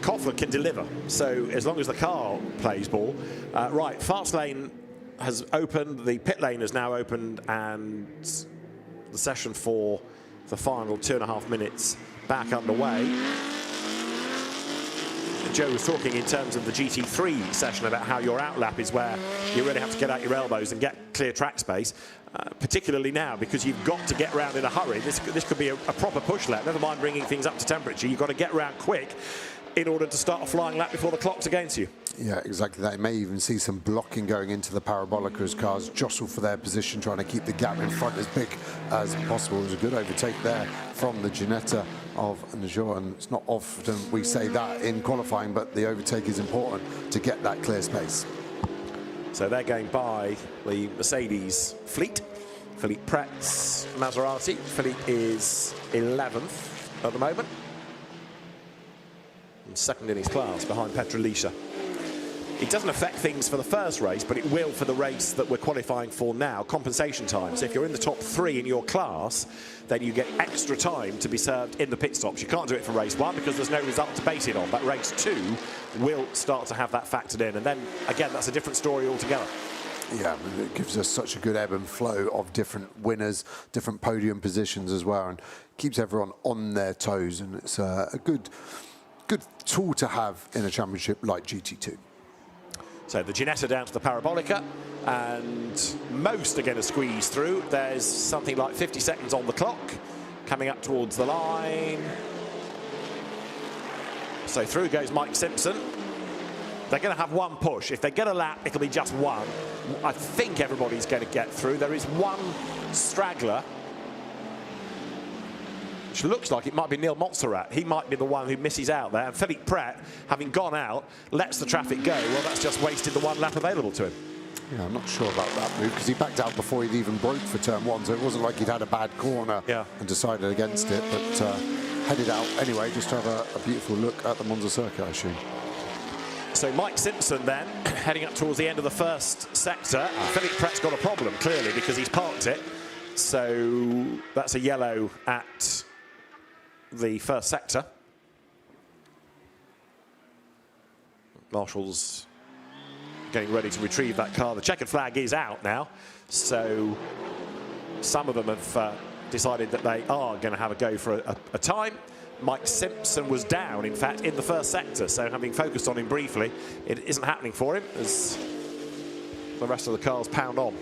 [SPEAKER 1] Koffler can deliver, so as long as the car plays ball. Right, fast lane has opened, the pit lane has now opened, and the session for the final 2.5 minutes back underway. Joe was talking in terms of the GT3 session about how your outlap is where you really have to get out your elbows and get clear track space, particularly now because you've got to get round in a hurry. This could be a proper push lap, never mind bringing things up to temperature. You've got to get round quick in order to start a flying lap before the clock's against you. Yeah,
[SPEAKER 2] exactly that. You may even see some blocking going into the Parabolica as cars jostle for their position, trying to keep the gap in front as big as possible. It was a good overtake there from the Ginetta of Najor, and it's not often we say that in qualifying, but the overtake is important to get that clear space.
[SPEAKER 1] So they're going by the Mercedes fleet. Philippe Pret's Maserati. Philippe is 11th at the moment, and second in his class behind Petrolica. It doesn't affect things for the first race, but it will for the race that we're qualifying for now, compensation time. So if you're in the top 3 in your class, then you get extra time to be served in the pit stops. You can't do it for race 1 because there's no result to base it on. But race 2 will start to have that factored in. And then, again, that's a different story altogether.
[SPEAKER 2] Yeah, it gives us such a good ebb and flow of different winners, different podium positions as well, and keeps everyone on their toes. And it's a good tool to have in a championship like GT2.
[SPEAKER 1] So the Ginetta down to the Parabolica, and most are going to squeeze through. There's something like 50 seconds on the clock, coming up towards the line. So through goes Mike Simpson. They're going to have one push. If they get a lap, it'll be just one. I think everybody's going to get through. There is one straggler, which looks like it might be Neil Montserrat. He might be the one who misses out there. And Philippe Pret, having gone out, lets the traffic go. Well, that's just wasted the one lap available to him.
[SPEAKER 2] Yeah, I'm not sure about that move because he backed out before he'd even broke for turn 1, so it wasn't like he'd had a bad corner and decided against it, but headed out anyway, just to have a beautiful look at the Monza circuit, I assume.
[SPEAKER 1] So Mike Simpson then, heading up towards the end of the first sector. Philippe Pret's got a problem, clearly, because he's parked it. So that's a yellow at the first sector. Marshall's getting ready to retrieve that car. The checkered flag is out now, so some of them have decided that they are going to have a go for a time. Mike Simpson was down, in fact, in the first sector, so having focused on him briefly, it isn't happening for him as the rest of the cars pound on.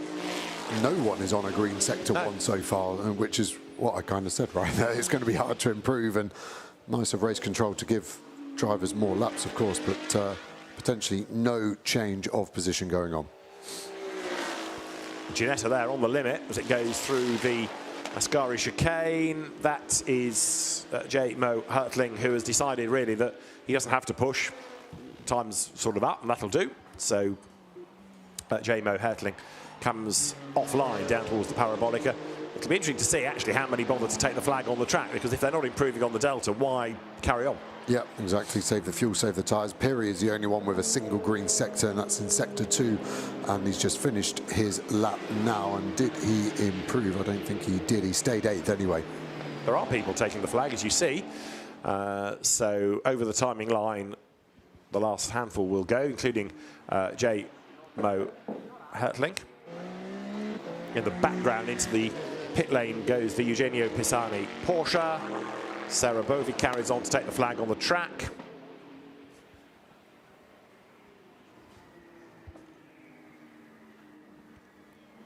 [SPEAKER 2] No one is on a green sector 1 so far, which is what I kind of said right there. It's going to be hard to improve, and nice of race control to give drivers more laps, of course, but potentially no change of position going on.
[SPEAKER 1] Ginetta there on the limit as it goes through the Ascari chicane. That is J. Mo Hertling, who has decided really that he doesn't have to push. Time's sort of up, and that'll do. So J. Mo Hertling comes offline down towards the Parabolica. It'll be interesting to see actually how many bother to take the flag on the track, because if they're not improving on the Delta, why carry on?
[SPEAKER 2] Yeah, exactly. Save the fuel, save the tyres. Piri is the only one with a single green sector, and that's in sector 2. And he's just finished his lap now. And did he improve? I don't think he did. He stayed 8th anyway.
[SPEAKER 1] There are people taking the flag, as you see. So over the timing line, the last handful will go, including J. Mo Hertling. In the background, into the pit lane goes the Eugenio Pisani Porsche. Sarah Bovi carries on to take the flag on the track.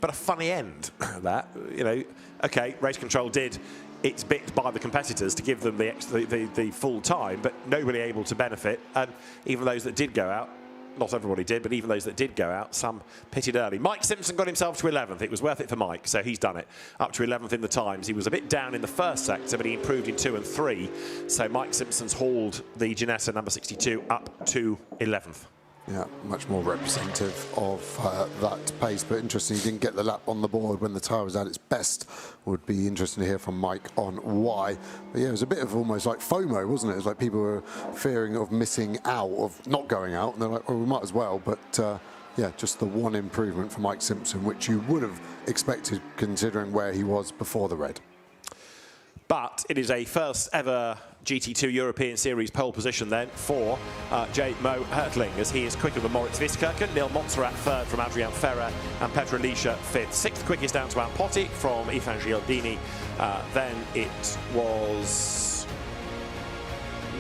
[SPEAKER 1] But a funny end, that, you know. Okay, race control did its bit by the competitors to give them the full time, but nobody able to benefit. And even those that did go out not everybody did, but even those that did go out, some pitted early. Mike Simpson got himself to 11th. It was worth it for Mike, so he's done it. Up to 11th in the times. He was a bit down in the first sector, but he improved in 2 and 3. So Mike Simpson's hauled the Ginetta number 62 up to 11th.
[SPEAKER 2] Yeah, much more representative of that pace, but interesting he didn't get the lap on the board when the tyre was at its best. Would be interesting to hear from Mike on why. But yeah, it was a bit of almost like FOMO, wasn't it? It was like people were fearing of missing out, of not going out, and they're like, well, we might as well. But yeah, just the one improvement for Mike Simpson, which you would have expected considering where he was before the red.
[SPEAKER 1] But it is a first ever GT2 European Series pole position then for J-Mo Hertling, as he is quicker than Moritz Wiskirchen, Neil Montserrat third from Adrian Ferrer, and Petra Lisha fifth. Sixth quickest down to Ampotti from Ethan Giordini. Then it was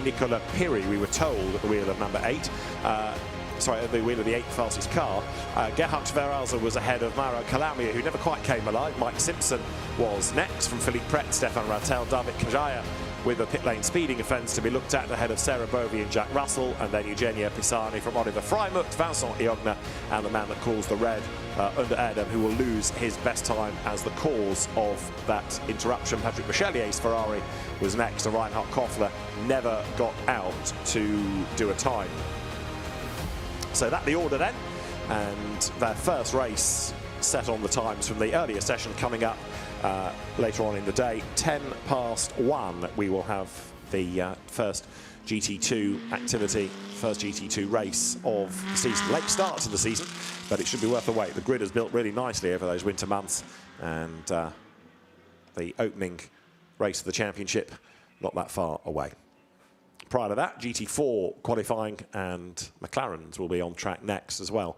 [SPEAKER 1] Nicola Piri, we were told, at the wheel of number 8. Sorry, at the wheel of the 8th fastest car. Gerhard Veralza was ahead of Mauro Calamia, who never quite came alive. Mike Simpson was next from Philippe Pret, Stefan Rattel, David Kajaya, with a pit lane speeding offence to be looked at ahead of Sarah Bovey and Jack Russell, and then Eugenia Pisani from Oliver Freimuth, Vincent Iogna, and the man that calls the red, Under Erdem, who will lose his best time as the cause of that interruption. Patrick Michelier's Ferrari was next, and Reinhard Koffler never got out to do a time. So that's the order then, and their first race set on the times from the earlier session coming up later on in the day. 1:10 we will have the first GT2 activity, first GT2 race of the season. Late start to the season, but it should be worth the wait. The grid has built really nicely over those winter months, and the opening race of the championship not that far away. Prior to that, GT4 qualifying and McLaren's will be on track next as well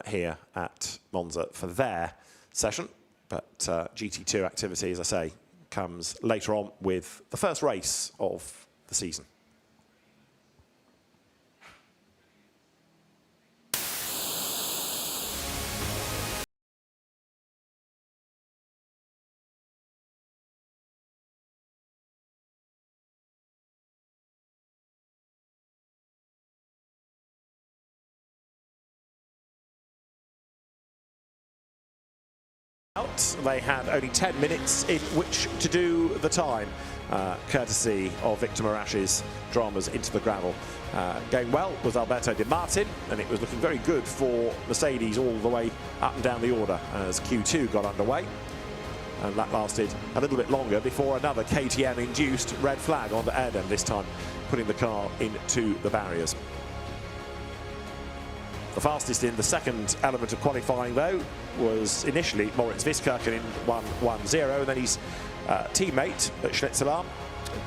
[SPEAKER 1] here at Monza for their session. But GT2 activity, as I say, comes later on with the first race of the season. They had only 10 minutes in which to do the time, courtesy of Victor Marash's dramas into the gravel. Going well was Alberto Di Martin, and it was looking very good for Mercedes all the way up and down the order as Q2 got underway. And that lasted a little bit longer before another KTM-induced red flag on the Erdem, this time putting the car into the barriers. The fastest in the second element of qualifying, though, was initially Moritz Wiskirchen in 1:10, and then his teammate at Schlitzolar,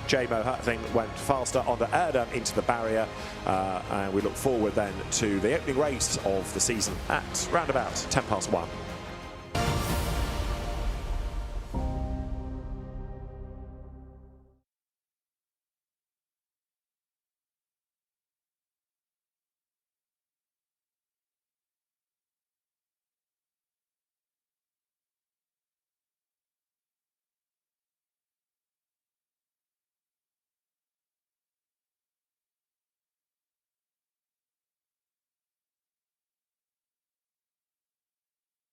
[SPEAKER 1] J-Mo Hertling, went faster on the Erdem into the barrier, and we look forward then to the opening race of the season at round about 1:10.